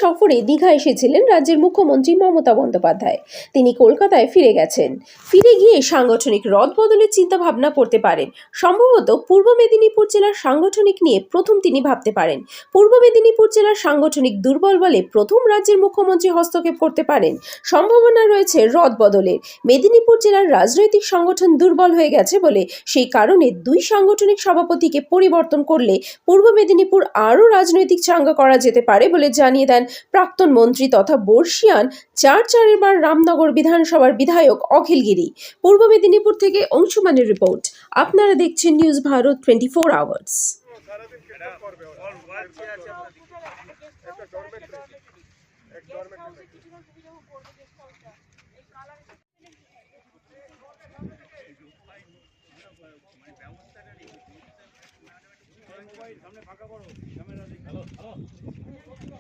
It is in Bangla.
সফরে দীঘা এসেছিলেন রাজ্যের মুখ্যমন্ত্রী মমতা বন্দ্যোপাধ্যায়। তিনি কলকাতায় ফিরে গেছেন। ফিরে গিয়ে সাংগঠনিক রদবদলের চিন্তা ভাবনা করতে পারেন। সম্ভবত পূর্ব মেদিনীপুর জেলার সাংগঠনিক নিয়ে প্রথম তিনি ভাবতে পারেন। পূর্ব মেদিনীপুর জেলার সাংগঠনিক দুর্বল বলে প্রথম রাজ্যের মুখ্যমন্ত্রী হস্তক্ষেপ করতে পারেন। সম্ভাবনা রয়েছে রদবদলের। মেদিনীপুর জেলার রাজনৈতিক সংগঠন দুর্বল হয়ে গেছে বলে সেই কারণে দুই সাংগঠনিক সভাপতিকে পরিবর্তন করলে পূর্ব মেদিনীপুর আরও রাজনৈতিক চাঙ্গা করা যেতে পারে বলে জানিয়ে দেন প্রাক্তন মন্ত্রী তথা বর্ষিয়ান চারের বার রামনগর বিধানসভার বিধায়ক অখিল গিরি। পূর্ব মেদিনীপুর থেকে অংশুমানের রিপোর্ট। আপনারা দেখছেন নিউজ ভারত 24 আওয়ার্স। সামনে ফাঁকা করো ক্যামেরা দেখো।